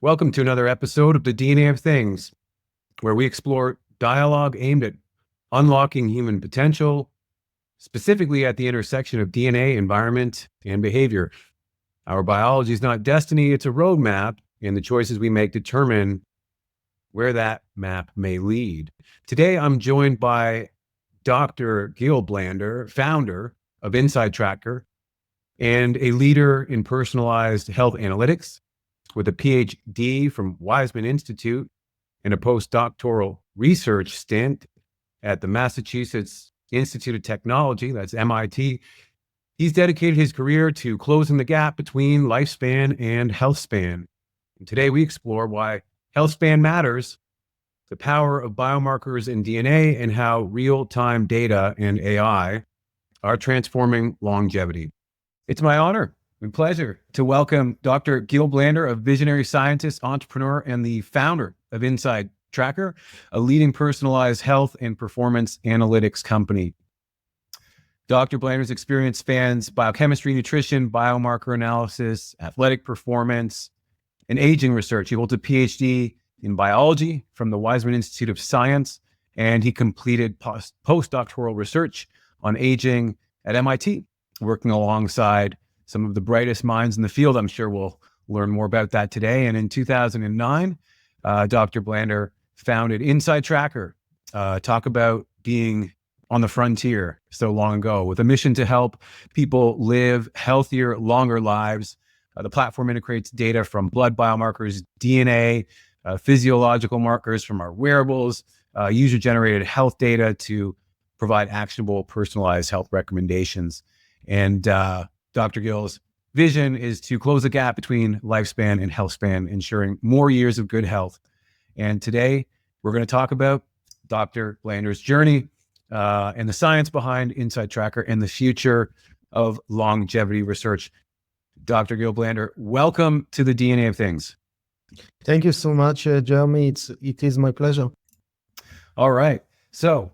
Welcome to another episode of the DNA of Things, where we explore dialogue aimed at unlocking human potential, specifically at the intersection of DNA, environment, and behavior. Our biology is not destiny, it's a roadmap, and the choices we make determine where that map may lead. Today, I'm joined by Dr. Gil Blander, founder of InsideTracker and a leader in personalized health analytics, with a Ph.D. from Weizmann Institute and a postdoctoral research stint at the Massachusetts Institute of Technology, that's MIT. He's dedicated his career to closing the gap between lifespan and healthspan. And today we explore why healthspan matters, the power of biomarkers in DNA, and how real-time data and AI are transforming longevity. It's my honor and pleasure to welcome Dr. Gil Blander, a visionary scientist, entrepreneur, and the founder of InsideTracker, a leading personalized health and performance analytics company. Dr. Blander's experience spans biochemistry, nutrition, biomarker analysis, athletic performance, and aging research. He holds a Ph.D. in biology from the Weizmann Institute of Science, and he completed postdoctoral research on aging at MIT, working alongside some of the brightest minds in the field. I'm sure we'll learn more about that today. And in 2009, Dr. Blander founded InsideTracker. Talk about being on the frontier so long ago, with a mission to help people live healthier, longer lives. The platform integrates data from blood biomarkers, DNA, physiological markers from our wearables, user-generated health data to provide actionable, personalized health recommendations. And Dr. Gil's vision is to close the gap between lifespan and healthspan, ensuring more years of good health. And today, we're going to talk about Dr. Blander's journey and the science behind InsideTracker and the future of longevity research. Dr. Gil Blander, welcome to the DNA of Things. Thank you so much, Jeremy. It is my pleasure. All right. So,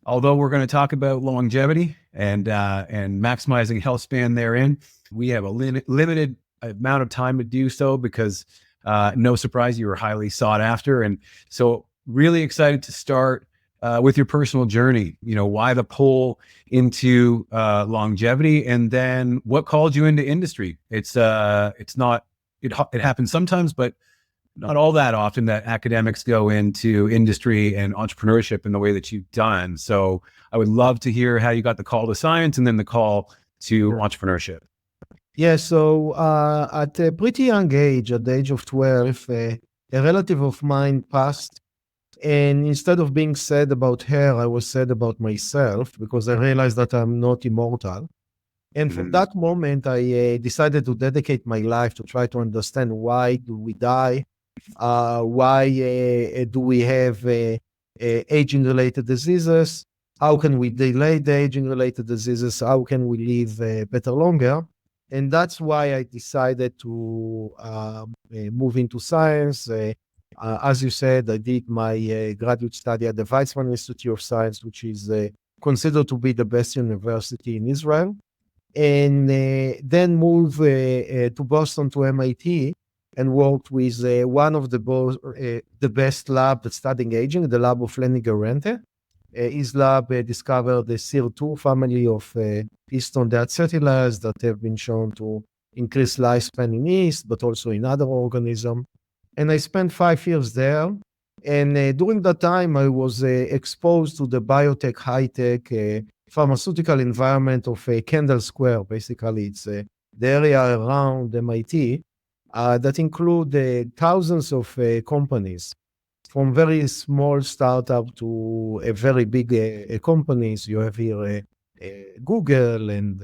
although we're going to talk about longevity and maximizing health span therein, we have a limited amount of time to do so because no surprise, you were highly sought after. And so really excited to start with your personal journey. You know, why the pull into longevity, and then what called you into industry. It happens sometimes, but not all that often that academics go into industry and entrepreneurship in the way that you've done. So I would love to hear how you got the call to science and then the call to entrepreneurship. Yeah, so at a pretty young age, at the age of 12, a relative of mine passed. And instead of being sad about her, I was sad about myself because I realized that I'm not immortal. And from that moment, I decided to dedicate my life to try to understand why do we die? Why do we have aging-related diseases? How can we delay the aging-related diseases? How can we live better longer? And that's why I decided to move into science. As you said, I did my graduate study at the Weizmann Institute of Science, which is considered to be the best university in Israel. And then moved to Boston to MIT and worked with one of the best lab that's studying aging, the lab of Lenny Garante. His lab discovered the SIR2 family of histone deacetylases that have been shown to increase lifespan in yeast, but also in other organisms. And I spent 5 years there. And during that time, I was exposed to the biotech, high-tech, pharmaceutical environment of Kendall Square. Basically, it's the area around MIT that include thousands of companies, from very small startup to very big companies. You have here Google and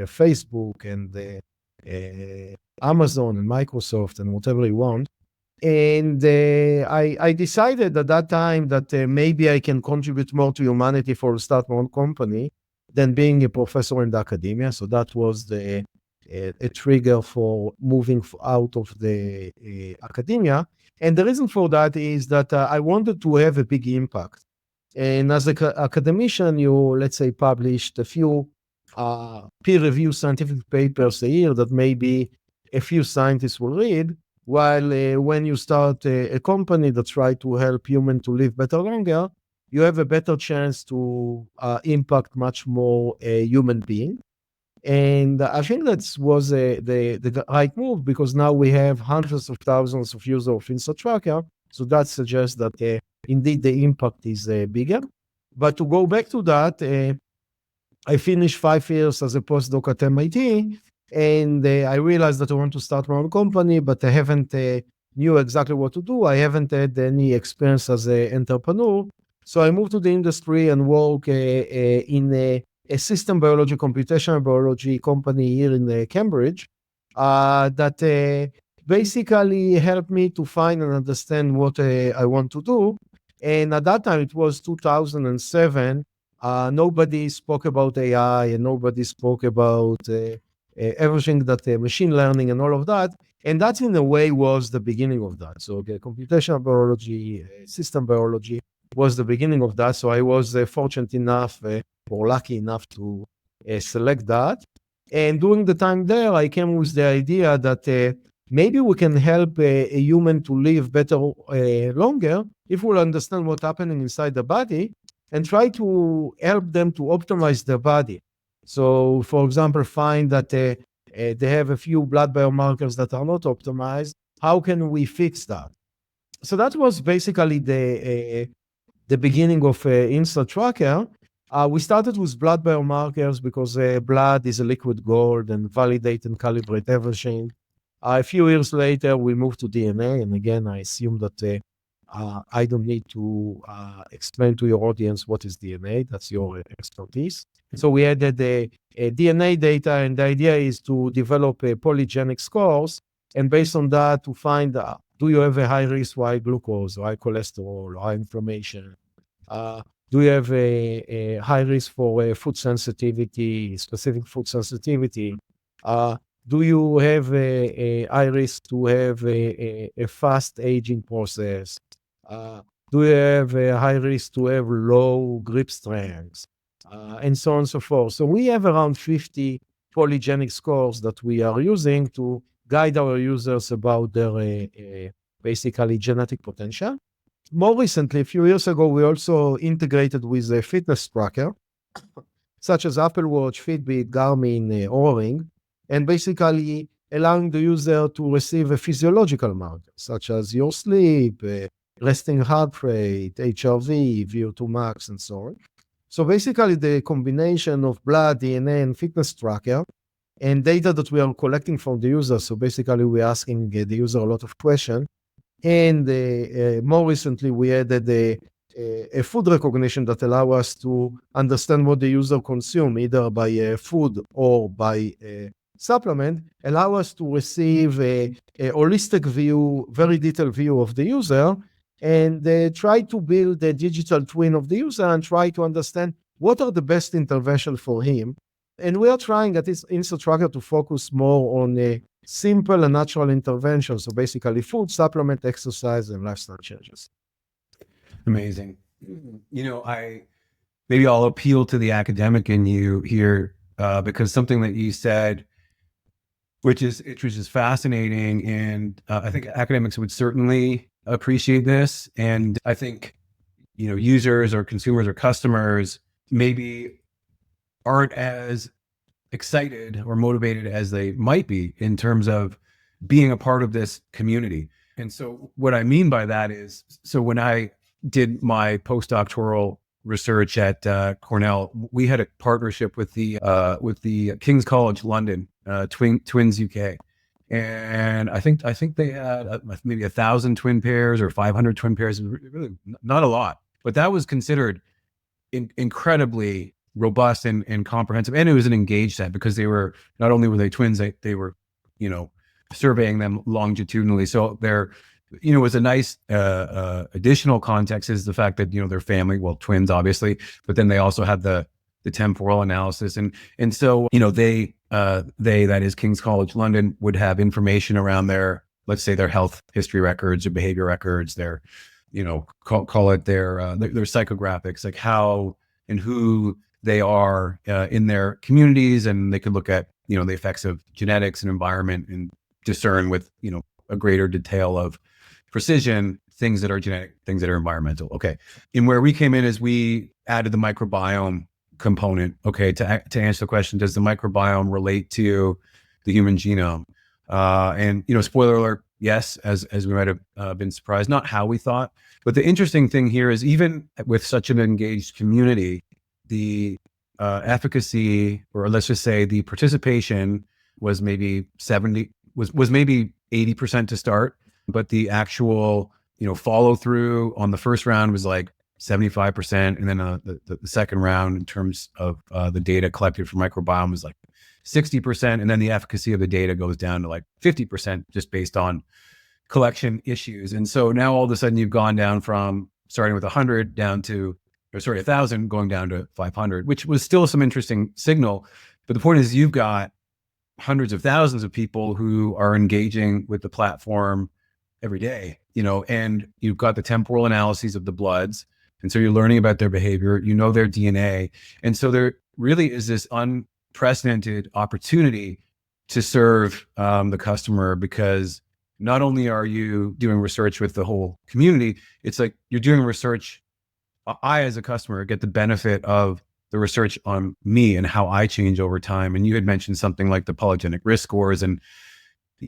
Facebook and Amazon and Microsoft and whatever you want. And I decided at that time that maybe I can contribute more to humanity for start my own company than being a professor in the academia. So that was a trigger for moving out of the academia. And the reason for that is that I wanted to have a big impact. And as an academician, you, let's say, published a few peer-reviewed scientific papers a year that maybe a few scientists will read. While when you start a company that try to help humans to live better longer, you have a better chance to impact much more human being. And I think that was the right move, because now we have hundreds of thousands of users of InsideTracker. So that suggests that indeed the impact is bigger. But to go back to that, I finished 5 years as a postdoc at MIT, and I realized that I want to start my own company, but I haven't knew exactly what to do. I haven't had any experience as an entrepreneur. So I moved to the industry and work in a system biology, computational biology company here in Cambridge that basically helped me to find and understand what I want to do. And at that time, it was 2007. Nobody spoke about AI, and nobody spoke about everything that machine learning and all of that. And that, in a way, was the beginning of that. So computational biology, system biology was the beginning of that. So I was fortunate enough or lucky enough to select that. And during the time there, I came with the idea that maybe we can help a human to live better longer if we'll understand what's happening inside the body and try to help them to optimize their body. So, for example, find that they have a few blood biomarkers that are not optimized. How can we fix that? So that was basically the beginning of InsideTracker. We started with blood biomarkers because blood is a liquid gold and validate and calibrate everything. A few years later, we moved to DNA. And again, I assume that I don't need to explain to your audience what is DNA. That's your expertise. So we added the DNA data, and the idea is to develop polygenic scores. And based on that, to find do you have a high risk for high glucose, or high cholesterol, or high inflammation? Do you have a high risk for food sensitivity, specific food sensitivity? Do you have a high risk to have a fast aging process? Do you have a high risk to have low grip strength? And so on and so forth. So we have around 50 polygenic scores that we are using to guide our users about their basically genetic potential. More recently, a few years ago, we also integrated with a fitness tracker, such as Apple Watch, Fitbit, Garmin, Oura Ring, and basically allowing the user to receive a physiological marker, such as your sleep, resting heart rate, HRV, VO2 max, and so on. So basically, the combination of blood, DNA, and fitness tracker and data that we are collecting from the user. So basically, we're asking the user a lot of questions. And more recently, we added a food recognition that allow us to understand what the user consume, either by food or by supplement, allow us to receive a holistic view, very detailed view of the user, and try to build a digital twin of the user and try to understand what are the best interventions for him. And we are trying at this InsideTracker to focus more on simple and natural interventions. So basically food, supplement, exercise, and lifestyle changes. Amazing. Maybe I'll appeal to the academic in you here because something that you said, which is fascinating, and I think academics would certainly appreciate this. And I think users or consumers or customers maybe aren't as excited or motivated as they might be in terms of being a part of this community. And so what I mean by that is, so when I did my postdoctoral research at Cornell, we had a partnership with the King's College London, Twins UK. And I think they had maybe 1,000 twin pairs or 500 twin pairs, really not a lot, but that was considered incredibly robust and comprehensive. And it was an engaged set because they were, not only were they twins, they were, surveying them longitudinally. So there, was a nice additional context is the fact that, their family, well, twins, obviously, but then they also had the temporal analysis. And so, they, that is King's College London, would have information around their, let's say, their health history records or behavior records, their, call it their psychographics, like how and who they are in their communities. And they could look at, the effects of genetics and environment and discern with, a greater detail of precision, things that are genetic, things that are environmental. Okay. And where we came in is we added the microbiome component, okay, to answer the question, does the microbiome relate to the human genome? And, spoiler alert, yes, as we might have been surprised, not how we thought. But the interesting thing here is even with such an engaged community, the efficacy, or let's just say the participation was maybe 70, was maybe 80% to start, but the actual, follow through on the first round was like 75%. And then the second round in terms of the data collected from microbiome was like 60%. And then the efficacy of the data goes down to like 50% just based on collection issues. And so now all of a sudden you've gone down from starting with 100 down to, 1,000 going down to 500, which was still some interesting signal. But the point is you've got hundreds of thousands of people who are engaging with the platform every day, and you've got the temporal analyses of the bloods. And so you're learning about their behavior, their DNA. And so there really is this unprecedented opportunity to serve the customer, because not only are you doing research with the whole community, it's like you're doing research. I, as a customer, get the benefit of the research on me and how I change over time. And you had mentioned something like the polygenic risk scores. And,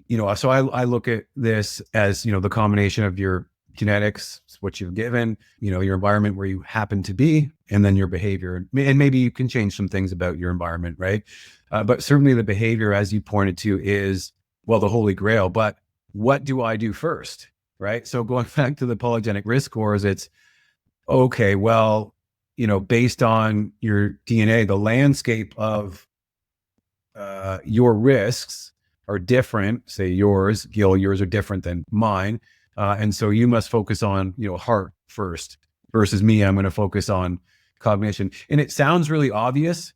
so I look at this as, the combination of your genetics, what you've given, your environment where you happen to be, and then your behavior. And maybe you can change some things about your environment, right? But certainly the behavior, as you pointed to, is, well, the holy grail. But what do I do first, right? So going back to the polygenic risk scores, it's, okay, well, based on your DNA, the landscape of your risks are different. Say yours, Gil, yours are different than mine. And so you must focus on, heart first, versus me, I'm going to focus on cognition. And it sounds really obvious,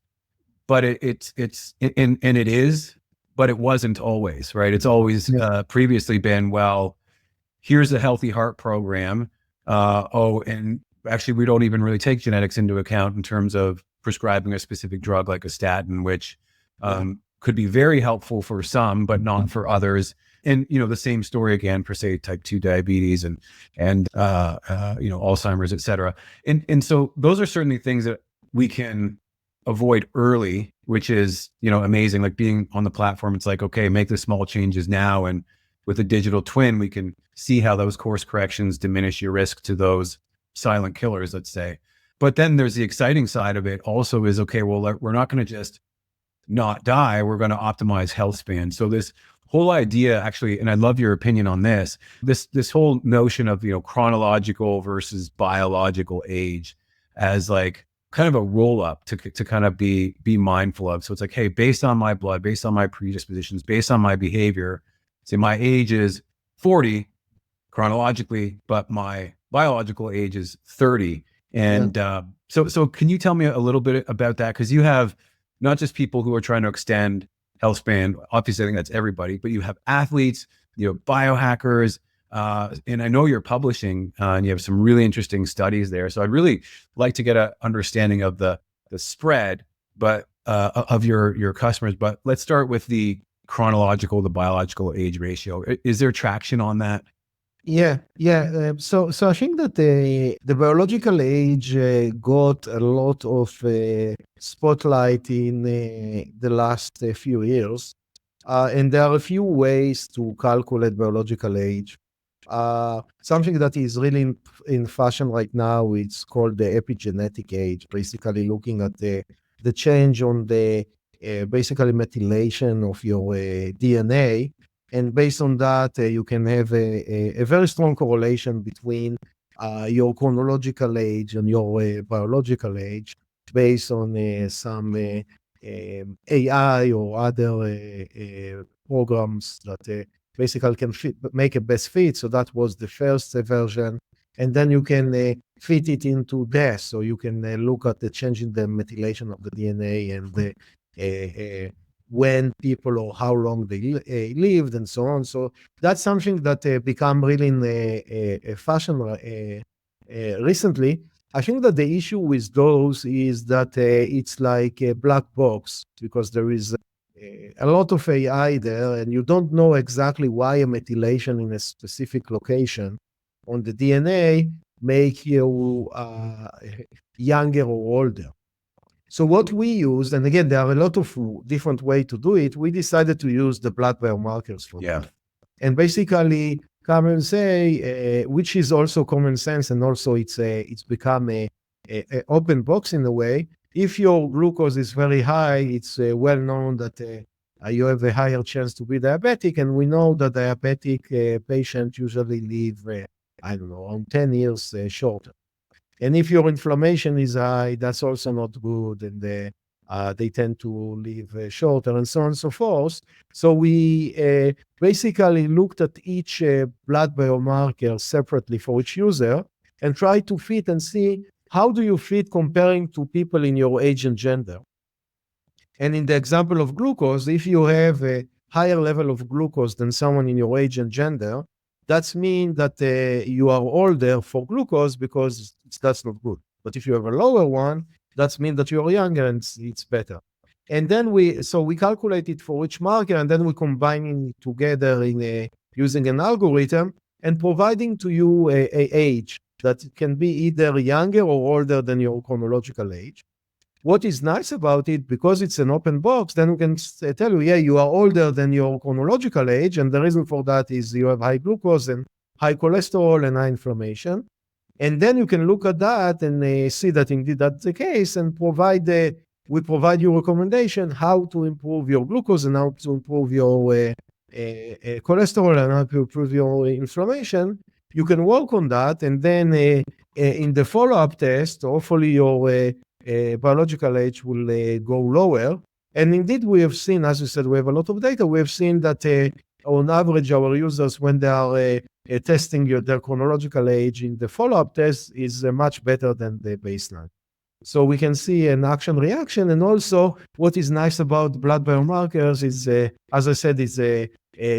but it is, but it wasn't always, right? It's always previously been, well, here's a healthy heart program. And actually, we don't even really take genetics into account in terms of prescribing a specific drug like a statin, which could be very helpful for some, but not for others. And, the same story again for, say, type 2 diabetes and Alzheimer's, et cetera. And so those are certainly things that we can avoid early, which is, amazing. Like being on the platform, it's like, okay, make the small changes now. And with a digital twin, we can see how those course corrections diminish your risk to those silent killers, let's say. But then there's the exciting side of it also is, okay, well, we're not going to just not die. We're going to optimize health span. So this whole idea actually, and I'd love your opinion on this whole notion of, chronological versus biological age as like kind of a roll up to kind of be mindful of. So it's like, hey, based on my blood, based on my predispositions, based on my behavior, say my age is 40 chronologically, but my biological age is 30. And so can you tell me a little bit about that? Because you have not just people who are trying to extend health span, obviously I think that's everybody, but you have athletes, you have biohackers, and I know you're publishing and you have some really interesting studies there. So I'd really like to get an understanding of the spread, but of your customers. But let's start with the chronological, the biological age ratio. Is there traction on that? Yeah. So I think that the biological age got a lot of spotlight in the last few years, and there are a few ways to calculate biological age. Something that is really in fashion right now, it's called the epigenetic age, basically looking at the change on the basically methylation of your DNA. And based on that, you can have a very strong correlation between your chronological age and your biological age based on some AI or other programs that basically can make a best fit. So that was the first version. And then you can fit it into this. So you can look at the change in the methylation of the DNA and the when people or how long they lived and so on. So that's something that become really in a fashion recently. I think that the issue with those is that it's like a black box because there is a lot of AI there, and you don't know exactly why a methylation in a specific location on the DNA make you younger or older. So what we used, and again, there are a lot of different ways to do it. We decided to use the blood biomarkers for that. And basically come and say, which is also common sense, and also it's become a open box in a way. If your glucose is very high, it's well known that you have a higher chance to be diabetic, and we know that diabetic patients usually live, I don't know, around 10 years shorter. And if your inflammation is high, that's also not good, and they tend to live shorter, and so on and so forth. So we basically looked at each blood biomarker separately for each user and tried to fit and see how do you fit comparing to people in your age and gender. And in the example of glucose, if you have a higher level of glucose than someone in your age and gender, that means that you are older for glucose because that's not good. But if you have a lower one, that means that you're younger and it's better. And then we calculate it for each marker, and then we combine it together using an algorithm and providing to you a age that can be either younger or older than your chronological age. What is nice about it, because it's an open box, then we can tell you, yeah, you are older than your chronological age, and the reason for that is you have high glucose and high cholesterol and high inflammation. And then you can look at that and see that indeed that's the case, and we provide you recommendation how to improve your glucose and how to improve your cholesterol and how to improve your inflammation. You can work on that, and then in the follow-up test, hopefully your biological age will go lower. And indeed, we have seen, as you said, we have a lot of data. We have seen that on average, our users, when they are testing their chronological age in the follow-up test, is much better than the baseline. So we can see an action reaction. And also, what is nice about blood biomarkers is, as I said, it's a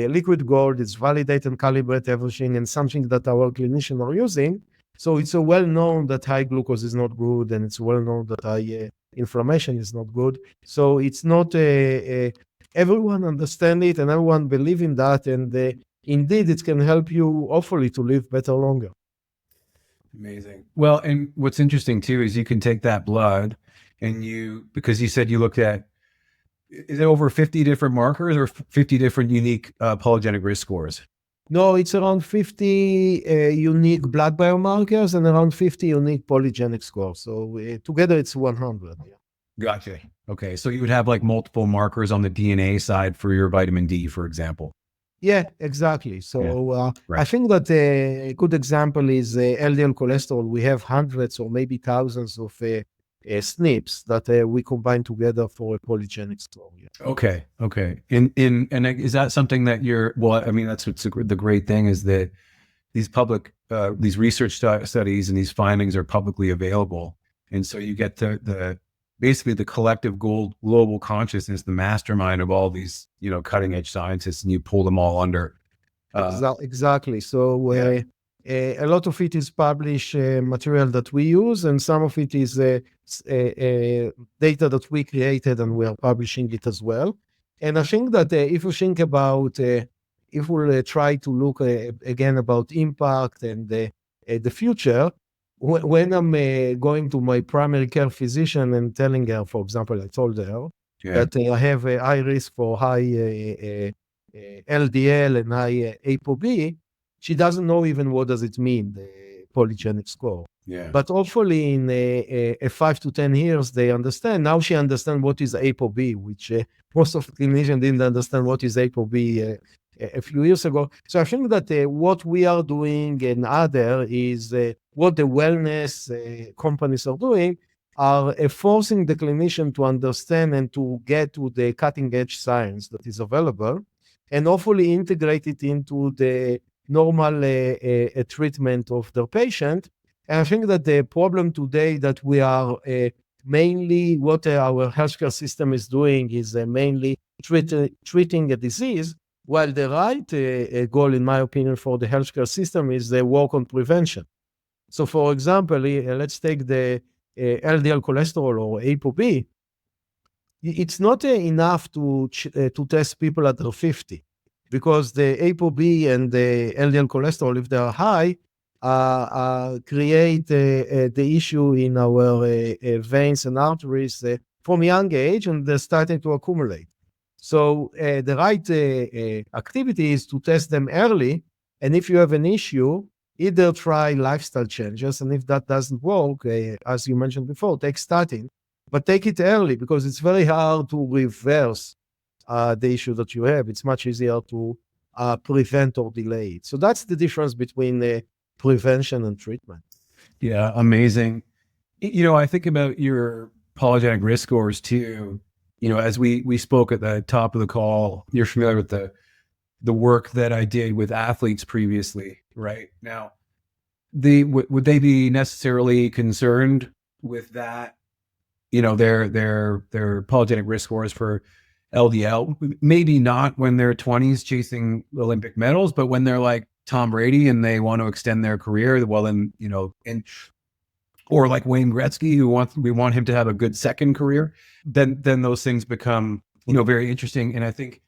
liquid gold. It's validate and calibrate everything, and something that our clinicians are using. So it's well known that high glucose is not good, and it's well known that high inflammation is not good. So it's not everyone understand it and everyone believe in that, and indeed it can help you hopefully to live better longer. Amazing. Well, and what's interesting too is you can take that blood and because you said you looked at, is it over 50 different markers or 50 different unique polygenic risk scores? No, it's around 50 unique blood biomarkers and around 50 unique polygenic scores. So together it's 100. Yeah. Gotcha. Okay. So you would have like multiple markers on the DNA side for your vitamin D, for example. Yeah, exactly. So right. I think that a good example is LDL cholesterol. We have hundreds or maybe thousands of SNPs that we combine together for a polygenic score. Yeah. Okay. Okay. And is that something that that's what's the great thing is that these these research studies and these findings are publicly available. And so you get basically the collective global consciousness, the mastermind of all these, cutting edge scientists, and you pull them all under. Exactly. So a lot of it is published material that we use, and some of it is data that we created, and we are publishing it as well. And I think that if you think about, if we'll try to look again about impact and the future, when I'm going to my primary care physician and telling her, for example, I told her that I have a high risk for high LDL and high ApoB, she doesn't know even what does it mean, the polygenic score. Yeah. But hopefully in a 5 to 10 years, they understand. Now she understands what is ApoB, which most of the clinicians didn't understand what is ApoB a few years ago. So I think that what we are doing and other is what the wellness companies are doing are forcing the clinician to understand and to get to the cutting edge science that is available, and hopefully integrate it into the normal treatment of the patient. And I think that the problem today that we are mainly, what our healthcare system is doing is mainly treating a disease, while the right goal, in my opinion, for the healthcare system is the work on prevention. So, for example, let's take the LDL cholesterol or ApoB. it's not enough to test people at 50, because the ApoB and the LDL cholesterol, if they are high, create the issue in our veins and arteries from young age, and they're starting to accumulate. So the right activity is to test them early, and if you have an issue, either try lifestyle changes, and if that doesn't work, as you mentioned before, take statin, but take it early, because it's very hard to reverse the issue that you have. It's much easier to prevent or delay it. So that's the difference between prevention and treatment. Yeah, amazing. I think about your polygenic risk scores too. As we spoke at the top of the call, you're familiar with the work that I did with athletes previously, right? Now, would they be necessarily concerned with that? Their polygenic risk scores for LDL, maybe not when they're 20s chasing Olympic medals, but when they're like Tom Brady and they want to extend their career, well, then, or like Wayne Gretzky, we want him to have a good second career, then those things become, very interesting. And I think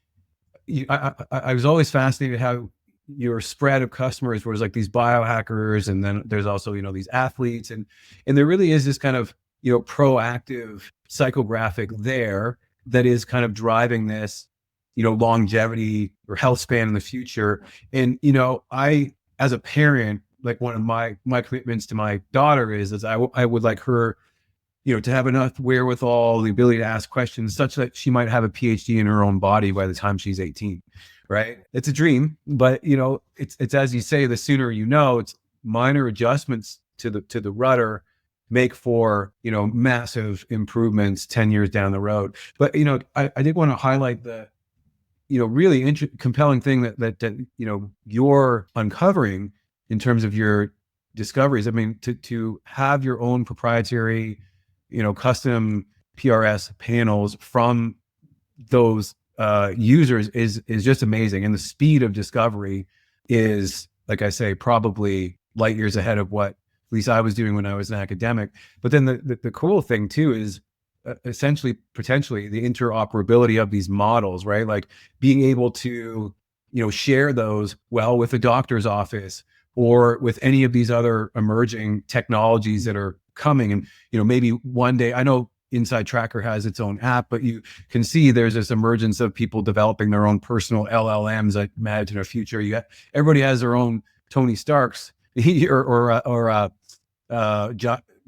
I was always fascinated how your spread of customers was like these biohackers, and then there's also, these athletes, and there really is this kind of, proactive psychographic there that is kind of driving this, longevity or health span in the future. And, I, as a parent, like one of my commitments to my daughter is I would like her, to have enough wherewithal, the ability to ask questions such that she might have a PhD in her own body by the time she's 18, right? It's a dream, but it's as you say, the sooner it's minor adjustments to the rudder make for, massive improvements 10 years down the road. But, I did want to highlight the, really compelling thing that you're uncovering in terms of your discoveries. I mean, to have your own proprietary, custom PRS panels from those users is just amazing. And the speed of discovery is, like I say, probably light years ahead of what at least I was doing when I was an academic. But then the cool thing too is essentially, potentially, the interoperability of these models, right? Like being able to, share those with a doctor's office or with any of these other emerging technologies that are coming. And, maybe one day, I know InsideTracker has its own app, but you can see there's this emergence of people developing their own personal LLMs. I imagine in a future, everybody has their own Tony Starks or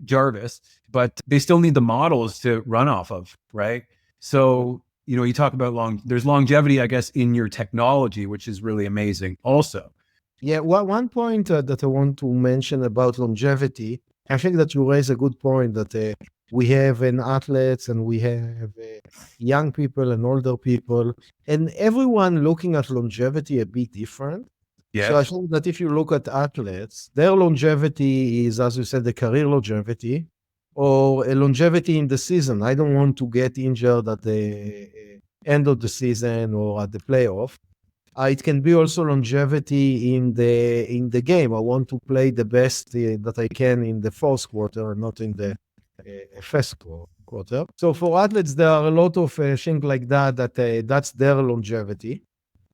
Jarvis, but they still need the models to run off of, right? So, you talk about there's longevity, I guess, in your technology, which is really amazing also. Yeah, one point that I want to mention about longevity, I think that you raise a good point that we have athletes and we have young people and older people, and everyone looking at longevity a bit different. Yes. So I think that if you look at athletes, their longevity is, as you said, the career longevity or a longevity in the season. I don't want to get injured at the end of the season or at the playoff. It can be also longevity in the game. I want to play the best that I can in the fourth quarter and not in the first quarter. So for athletes, there are a lot of things like that's their longevity.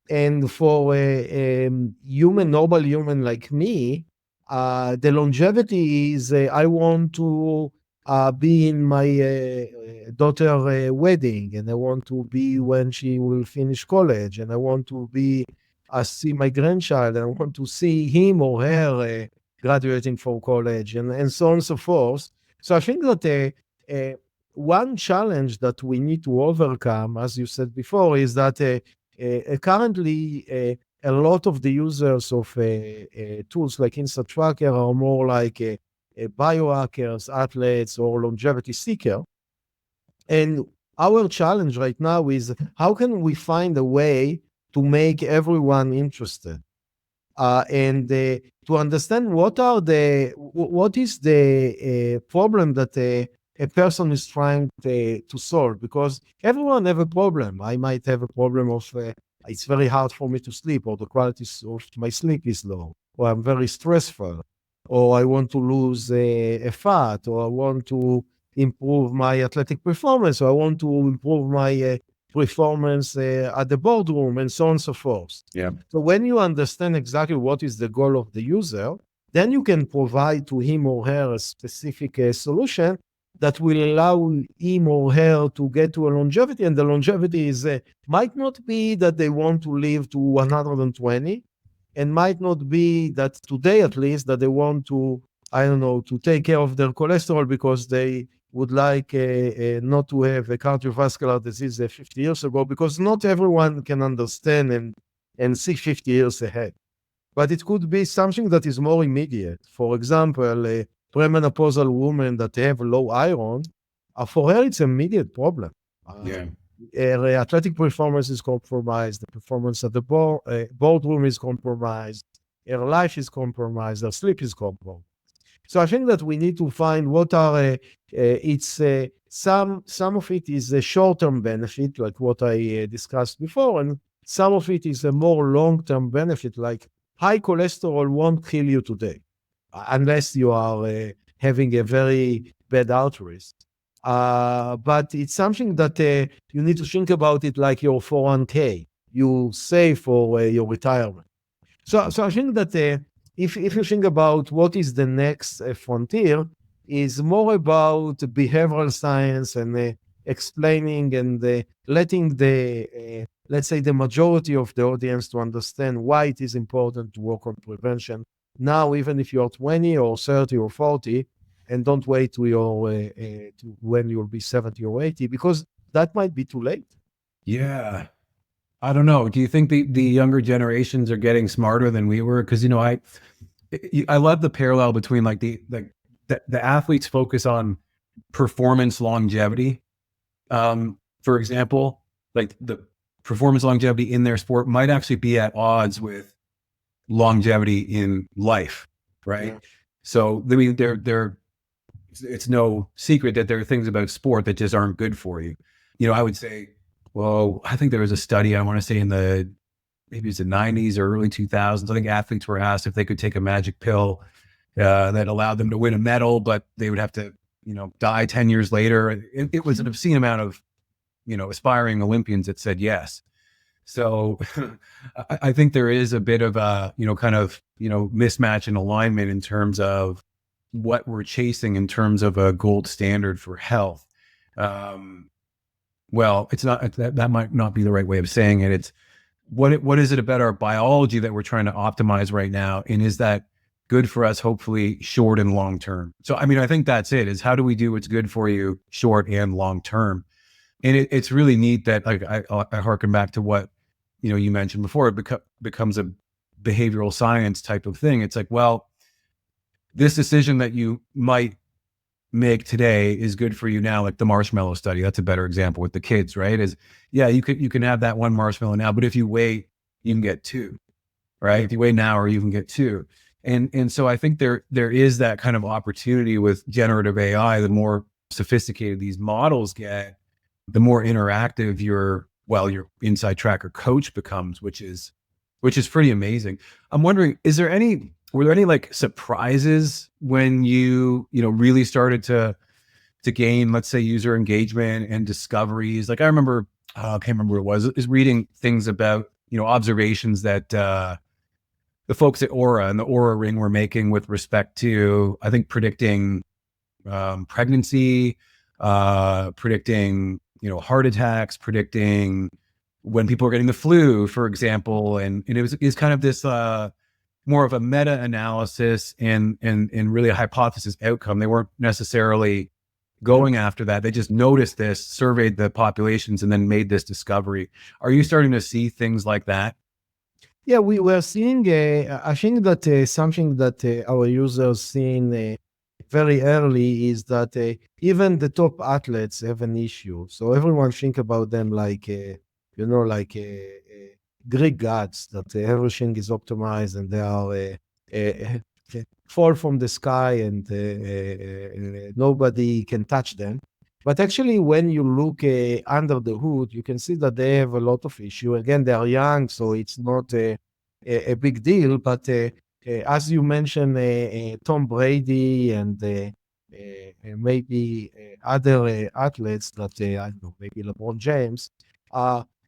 And for a normal human like me, the longevity is I want to be in my daughter wedding, and I want to be when she will finish college, and I want to be see my grandchild, and I want to see him or her graduating from college, and so on and so forth. So I think that one challenge that we need to overcome, as you said before, is that currently, a lot of the users of tools like InsideTracker are more like biohackers, athletes, or longevity seeker. And our challenge right now is how can we find a way to make everyone interested and to understand what is the problem that a person is trying to solve, because everyone have a problem. I might have a problem of it's very hard for me to sleep, or the quality of my sleep is low, or I'm very stressful, or I want to lose a fat, or I want to improve my athletic performance, or I want to improve my performance at the boardroom, and so on and so forth. Yeah. So when you understand exactly what is the goal of the user, then you can provide to him or her a specific solution that will allow him or her to get to a longevity. And the longevity is might not be that they want to live to 120, and might not be that today, at least, that they want to, I don't know, to take care of their cholesterol because they would like not to have a cardiovascular disease 50 years ago, because not everyone can understand and see 50 years ahead. But it could be something that is more immediate. For example, a premenopausal woman that have low iron, for her, it's an immediate problem. Yeah. Her athletic performance is compromised. The performance at the boardroom is compromised. Her life is compromised. Her sleep is compromised. So I think that we need to find what are some of it is a short-term benefit, like what I discussed before, and some of it is a more long-term benefit, like high cholesterol won't kill you today, unless you are having a very bad outburst. But it's something that you need to think about it like your 401k. You save for your retirement. So I think that if you think about what is the next frontier, is more about behavioral science and explaining and letting the let's say the majority of the audience to understand why it is important to work on prevention now, even if you're 20 or 30 or 40, and don't wait to your to when you'll be 70 or 80, because that might be too late. Yeah. I don't know. Do you think the younger generations are getting smarter than we were? Because I love the parallel between like the athletes focus on performance longevity. For example, like the performance longevity in their sport might actually be at odds with longevity in life, right? Yeah. So I mean, it's no secret that there are things about sport that just aren't good for you. I would say, well, I think there was a study, I want to say maybe it's the 90s or early 2000s. I think athletes were asked if they could take a magic pill that allowed them to win a medal, but they would have to, die 10 years later. It was an obscene amount of, aspiring Olympians that said yes. So I think there is a bit of a, mismatch and alignment in terms of what we're chasing in terms of a gold standard for health. Well, it's not, that might not be the right way of saying it. It's what is it about our biology that we're trying to optimize right now? And is that good for us, hopefully short and long term? So, I mean, I think that's it, is how do we do what's good for you short and long term? And it's really neat that, like, I harken back to what, you mentioned before, it becomes a behavioral science type of thing. It's like, well, this decision that you might make today is good for you now, like the marshmallow study. That's a better example with the kids, right? Is, yeah, you can have that one marshmallow now, but if you wait, you can get two, right? If you wait now, or you can get two. And so I think there is that kind of opportunity with generative AI. The more sophisticated these models get, the more interactive your InsideTracker coach becomes, which is pretty amazing. I'm wondering, were there any like surprises when you really started to gain, let's say, user engagement and discoveries? Like, I remember, I can't remember what it was, is reading things about, observations that the folks at Aura and the Aura Ring were making with respect to, I think, predicting pregnancy, predicting, heart attacks, predicting when people are getting the flu, for example. And it's kind of this more of a meta-analysis and really a hypothesis outcome. They weren't necessarily going after that. They just noticed this, surveyed the populations, and then made this discovery. Are you starting to see things like that? Yeah, we were seeing, I think that something that our users seen very early is that even the top athletes have an issue. So everyone think about them like, like Greek gods, that everything is optimized and they are fall from the sky and nobody can touch them. But actually, when you look under the hood, you can see that they have a lot of issue. Again, they are young, so it's not a big deal. But as you mentioned, Tom Brady and maybe other athletes that, I don't know, maybe LeBron James,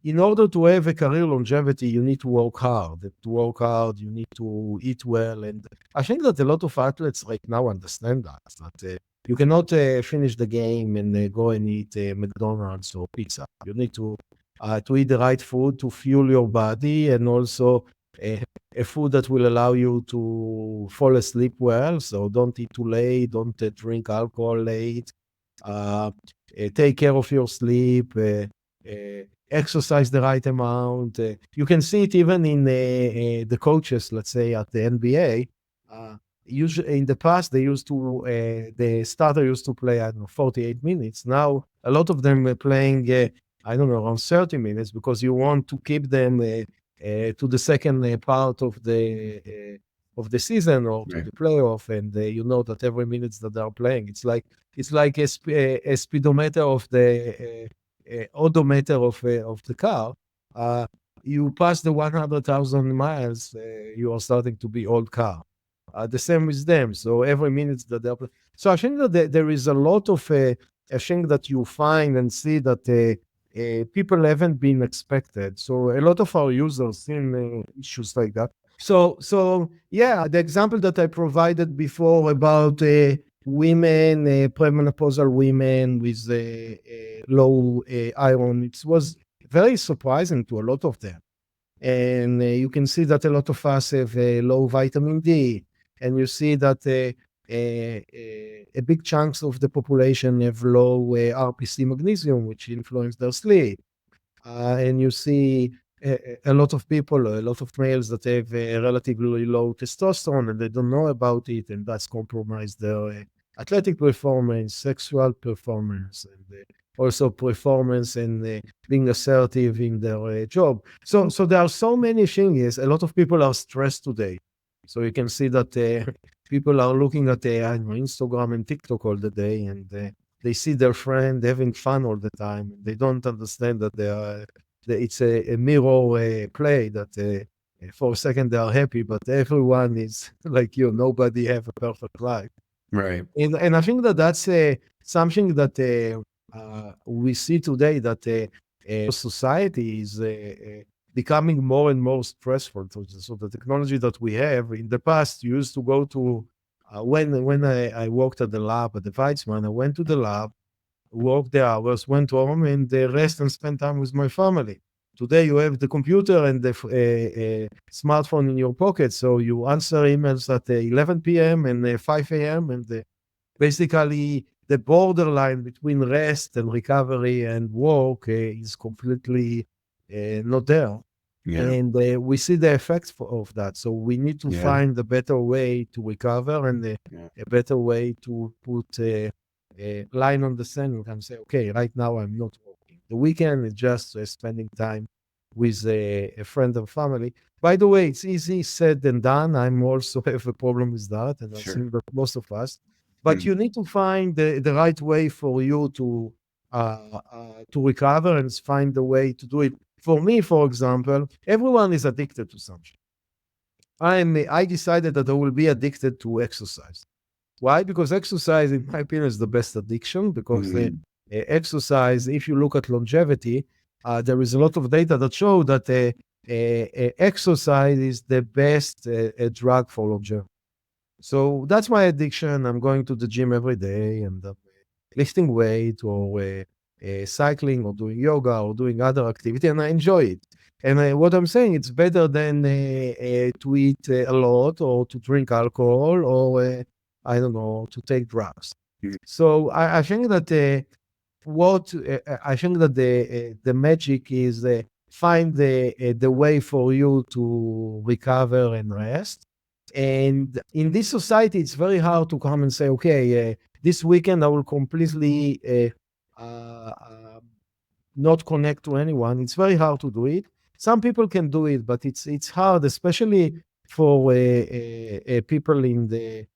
in order to have a career longevity, you need to work hard. To work hard, you need to eat well. And I think that a lot of athletes right now understand that you cannot finish the game and go and eat McDonald's or pizza. You need to eat the right food to fuel your body, and also uh, a food that will allow you to fall asleep well. So don't eat too late, don't drink alcohol late, take care of your sleep, exercise the right amount. You can see it even in the coaches, let's say at the NBA. Usually in the past, the starter used to play, I don't know, 48 minutes. Now, a lot of them are playing, I don't know, around 30 minutes, because you want to keep them to the second part of the season, or to the playoff, and you know that every minute that they are playing, it's like a speedometer of the odometer of the car. You pass the 100,000 miles, you are starting to be old car. The same with them. So every minute that they're so I think that there is a lot of I think that you find and see that people haven't been expected. So a lot of our users see issues like that. So yeah, the example that I provided before about women, premenopausal women with low iron, it was very surprising to a lot of them. And you can see that a lot of us have low vitamin D, and you see that a big chunks of the population have low RPC magnesium, which influence their sleep. And you see a lot of people, a lot of males that have relatively low testosterone, and they don't know about it, and that's compromised their athletic performance, sexual performance, and also performance and being assertive in their job. So there are so many things. A lot of people are stressed today. So you can see that people are looking at I don't know, Instagram and TikTok all the day, and they see their friend having fun all the time. They don't understand that it's a mirror play, that for a second they are happy, but everyone is like you. Nobody have a perfect life. Right. And I think that that's something that we see today, that society is becoming more and more stressful. So the technology that we have in the past used to go to, when I worked at the lab at the Weizmann, I went to the lab, worked the hours, went home, and rest and spend time with my family. Today you have the computer and the smartphone in your pocket, so you answer emails at 11 p.m. and 5 a.m. and basically the borderline between rest and recovery and work is completely not there. Yeah. And we see the effects of that. So we need to find a better way to recover, and a better way to put a line on the sand and say, okay, right now I'm not working. The weekend is just spending time with a friend and family. By the way, it's easy said than done. I'm also have a problem with that, and I think that most of us. But you need to find the right way for you to recover, and find the way to do it. For me, for example, everyone is addicted to something. I decided that I will be addicted to exercise. Why? Because exercise, in my opinion, is the best addiction, because exercise, if you look at longevity, there is a lot of data that show that exercise is the best drug for longevity. So that's my addiction. I'm going to the gym every day, and lifting weight, or cycling, or doing yoga, or doing other activity, and I enjoy it. And what I'm saying, it's better than to eat a lot, or to drink alcohol, or I don't know, to take drugs. So I think that I think that the magic is find the way for you to recover and rest. And in this society, it's very hard to come and say, okay, this weekend I will completely not connect to anyone. It's very hard to do it. Some people can do it, but it's hard, especially for people in the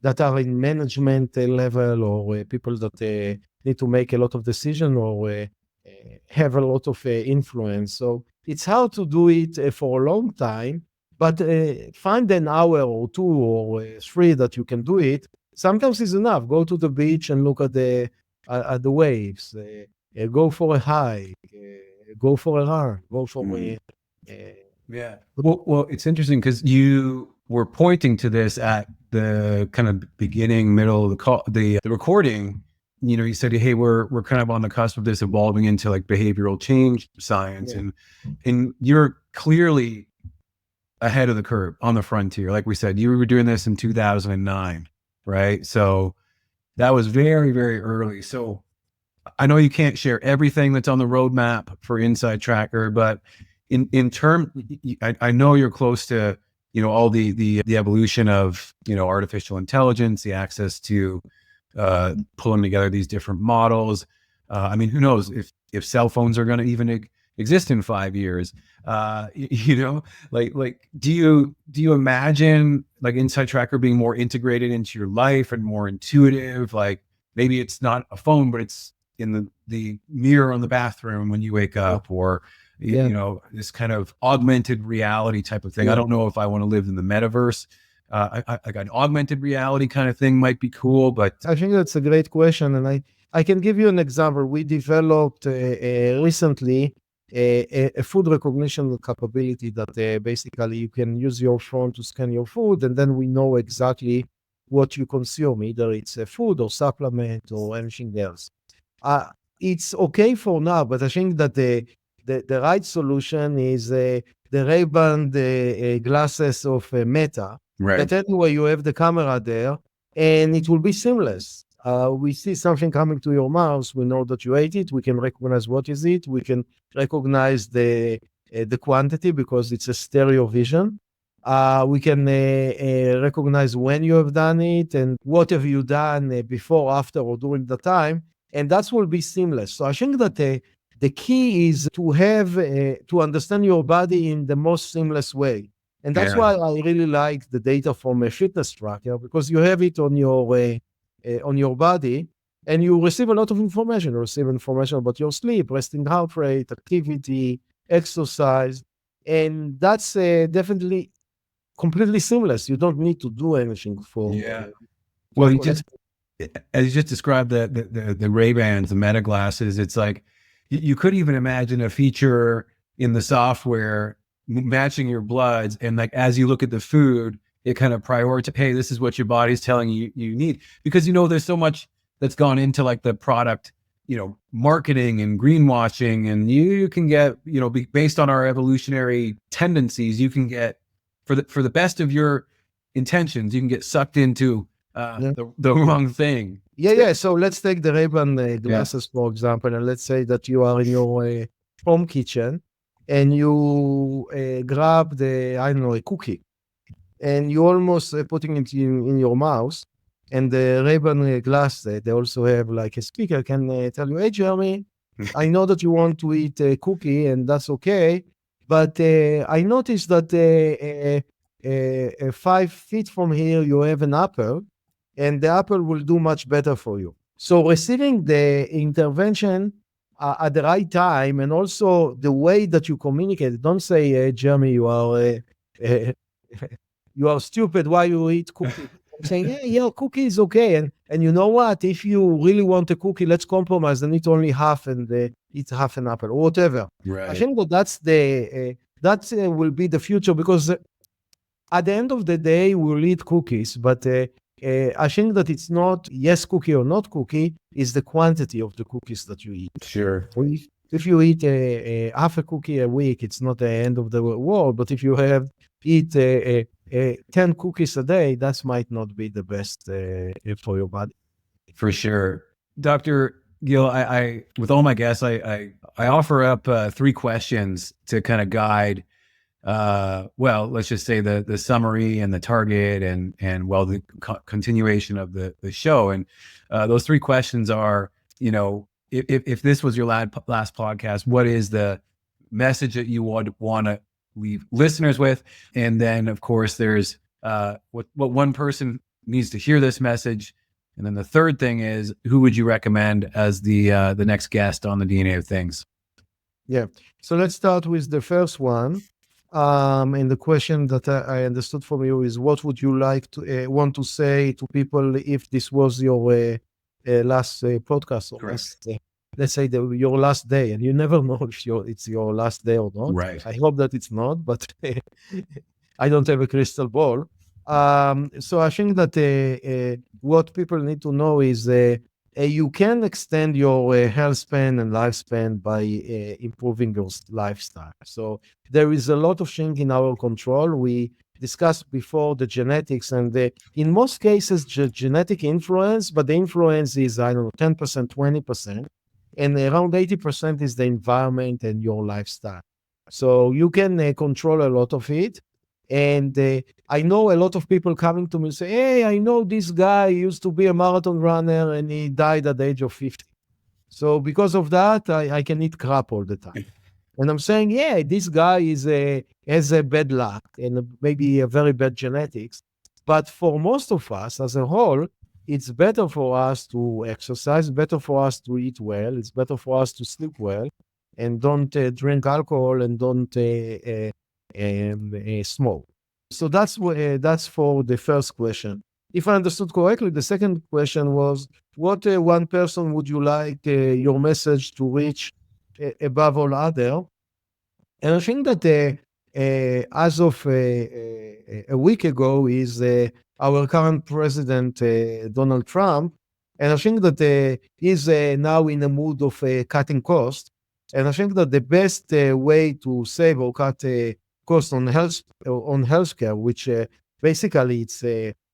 that are in management level, or people that need to make a lot of decision, or have a lot of influence. So it's hard to do it for a long time, but find an hour or two or three that you can do it, sometimes it's enough. Go to the beach and look at the waves. Go for a hike. Go for a run. Go for a. Yeah. Well, it's interesting because you were pointing to this at the kind of beginning, middle of the call, the recording. You said, hey, we're kind of on the cusp of this evolving into like behavioral change science, and you're clearly ahead of the curve on the frontier. Like we said, you were doing this in 2009, right? So that was very, very early. So I know you can't share everything that's on the roadmap for InsideTracker, but in term, I know you're close to all the evolution of artificial intelligence, the access to pulling together these different models. I mean, who knows if cell phones are going to even exist in 5 years? Like do you imagine like InsideTracker being more integrated into your life and more intuitive? Like maybe it's not a phone, but it's in the mirror on the bathroom when you wake up, or this kind of augmented reality type of thing. I don't know if I want to live in the metaverse. Like an augmented reality kind of thing might be cool, but I think that's a great question, and I can give you an example. We developed recently a food recognition capability that basically you can use your phone to scan your food, and then we know exactly what you consume, either it's a food or supplement or anything else. It's okay for now, but I think that the right solution is the Ray-Ban glasses of Meta. right. That anyway, you have the camera there, and it will be seamless. We see something coming to your mouse, we know that you ate it. We can recognize what is it. We can recognize the quantity because it's a stereo vision. We can recognize when you have done it and what have you done before, after, or during the time, and that will be seamless. So I think that the key is to have to understand your body in the most seamless way. And that's why I really like the data from a fitness tracker, because you have it on your body, and you receive a lot of information. You receive information about your sleep, resting heart rate, activity, exercise, and that's definitely completely seamless. You don't need to do anything for. Well, as you just described the Ray-Bans, the Meta glasses, it's like you could even imagine a feature in the software matching your bloods, and like as you look at the food, it kind of prioritize, hey, this is what your body's telling you need, because there's so much that's gone into like the product marketing and greenwashing, and you can get based on our evolutionary tendencies, you can get for the best of your intentions, you can get sucked into the wrong thing. So let's take the Ray-Ban glasses, for example, and let's say that you are in your home kitchen and you grab a cookie, and you almost putting it in your mouth, and the Ray-Ban glass, they also have like a speaker, can tell you, hey, Jeremy, I know that you want to eat a cookie, and that's okay, but I noticed that 5 feet from here, you have an apple, and the apple will do much better for you. So receiving the intervention at the right time, and also the way that you communicate. Don't say, Jeremy, you are stupid. Why you eat cookie? I'm saying, yeah, cookie is okay. And you know what? If you really want a cookie, let's compromise and eat only half, and eat half an apple or whatever. Right. I think that will be the future, because at the end of the day, we'll eat cookies, but I think that it's not yes cookie or not cookie, is the quantity of the cookies that you eat. Sure. If you eat half a cookie a week, it's not the end of the world. But if you eat 10 cookies a day, that might not be the best for your body. For sure. Dr. Gil, I with all my guests, I offer up 3 questions to kind of guide let's just say the summary and the target and the continuation of the show. And those 3 questions are, if this was your last podcast, what is the message that you would want to leave listeners with? And then of course there's what one person needs to hear this message. And then the third thing is, who would you recommend as the next guest on the DNA of Things? Yeah. So let's start with the first one. And the question that I understood from you is, what would you like to want to say to people if this was your last podcast or Correct. last, let's say your last day, and you never know if it's your last day or not. Right. I hope that it's not, but I don't have a crystal ball. So I think that what people need to know is you can extend your health span and lifespan by improving your lifestyle. So there is a lot of things in our control. We discussed before the genetics, and in most cases, genetic influence, but the influence is, I don't know, 10%, 20%, and around 80% is the environment and your lifestyle. So you can control a lot of it. And I know a lot of people coming to me and say, hey, I know this guy used to be a marathon runner and he died at the age of 50. So because of that, I can eat crap all the time. And I'm saying, yeah, this guy has a bad luck and maybe a very bad genetics. But for most of us as a whole, it's better for us to exercise, better for us to eat well, it's better for us to sleep well, and don't drink alcohol and don't smoke. So that's for the first question. If I understood correctly, the second question was, what one person would you like your message to reach above all other? And I think that as of a week ago is our current president, Donald Trump. And I think that he's now in a mood of cutting costs. And I think that the best way to save or cut costs on healthcare, which basically it's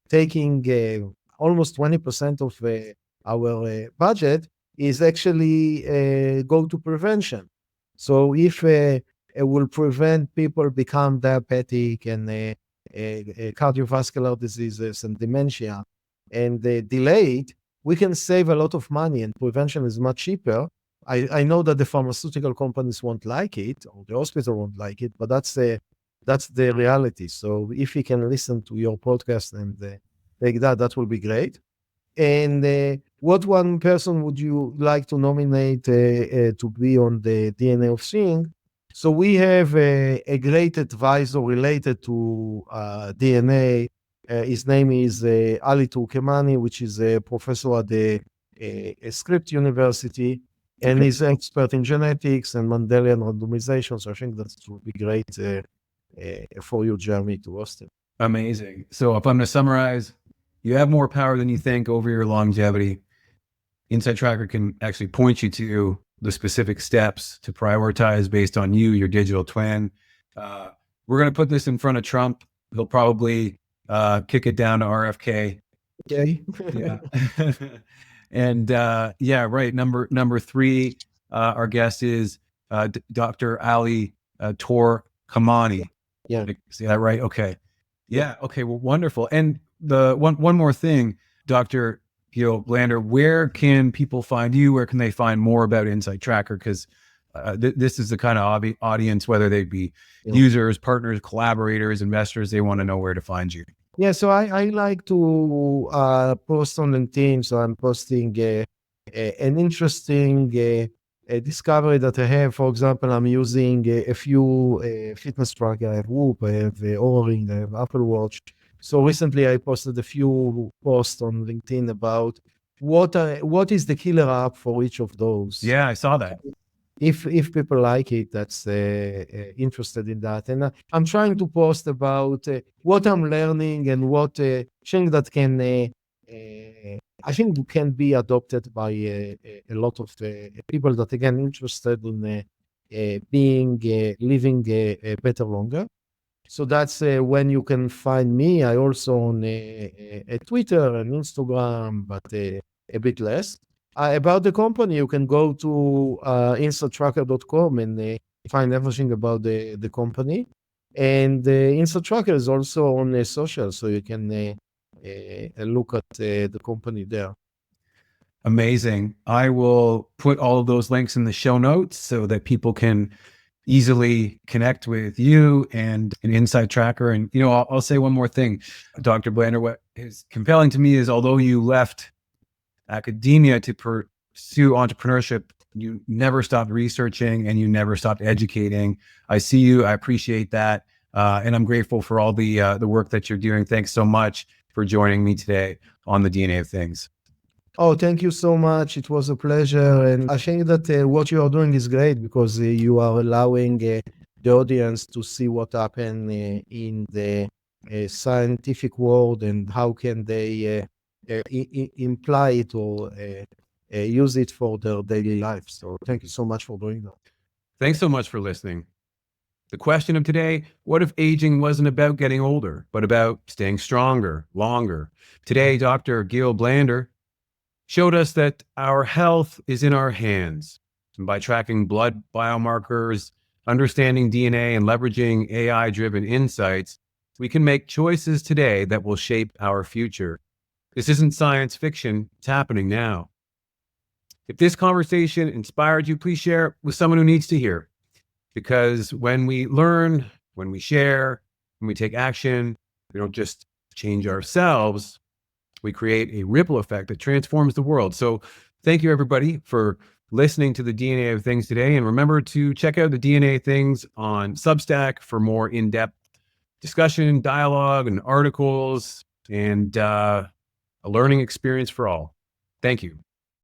taking almost 20% of our budget, is actually go to prevention. So if it will prevent people become diabetic and cardiovascular diseases and dementia, and delay it, we can save a lot of money, and prevention is much cheaper. I know that the pharmaceutical companies won't like it, or the hospital won't like it, but that's the reality. So if you can listen to your podcast and take that, that will be great. And what one person would you like to nominate to be on the DNA of Seeing? So we have a great advisor related to DNA. His name is Ali Turkemani, which is a professor at the Scripps University, and Okay. he's expert in genetics and Mendelian randomization. So I think that would be great for you, Jeremy, to host him. Amazing. So if I'm going to summarize, you have more power than you think over your longevity. InsideTracker can actually point you to the specific steps to prioritize based on you, your digital twin. We're going to put this in front of Trump. He'll probably kick it down to RFK. Okay. Yeah. And yeah, right. Number three, our guest is Dr. Ali Kamani. Yeah. See that right? Okay. Yeah. Okay. Well, wonderful. And the one more thing, Dr. Gil Blander, where can people find you? Where can they find more about InsideTracker? Because this is the kind of audience, whether they be users, partners, collaborators, investors, they want to know where to find you. Yeah, so I like to post on LinkedIn. So I'm posting an interesting discovery that I have. For example, I'm using a few fitness tracker. I have Whoop, I have Oura Ring, I have Apple Watch. So recently I posted a few posts on LinkedIn about what is the killer app for each of those. Yeah, I saw that. If people like it, that's interested in that. And I'm trying to post about what I'm learning and what thing that can, I think can be adopted by a lot of people that, again, interested in living better longer. So that's when you can find me. I also on Twitter and Instagram, but a bit less. About the company, you can go to InsideTracker.com and find everything about the company. And InsideTracker is also on social, so you can look at the company there. Amazing. I will put all of those links in the show notes so that people can easily connect with you and an InsideTracker. And, you know, I'll say one more thing, Dr. Blander. What is compelling to me is, although you left academia to pursue entrepreneurship, You never stopped researching and you never stopped educating. I see you. I appreciate that. And I'm grateful for all the work that you're doing. Thanks so much for joining me today on the DNA of Things. Oh, thank you so much. It was a pleasure. And I think that what you are doing is great because you are allowing the audience to see what happened in the scientific world and how can they imply it or use it for their daily life. So thank you so much for doing that. Thanks so much for listening. The question of today, what if aging wasn't about getting older, but about staying stronger, longer? Today, Dr. Gil Blander showed us that our health is in our hands. And by tracking blood biomarkers, understanding DNA, and leveraging AI-driven insights, we can make choices today that will shape our future. This isn't science fiction, it's happening now. If this conversation inspired you, please share it with someone who needs to hear. Because when we learn, when we share, when we take action, we don't just change ourselves, we create a ripple effect that transforms the world. So thank you, everybody, for listening to the DNA of Things today. And remember to check out the DNA of Things on Substack for more in-depth discussion, dialogue, and articles, and a learning experience for all. Thank you.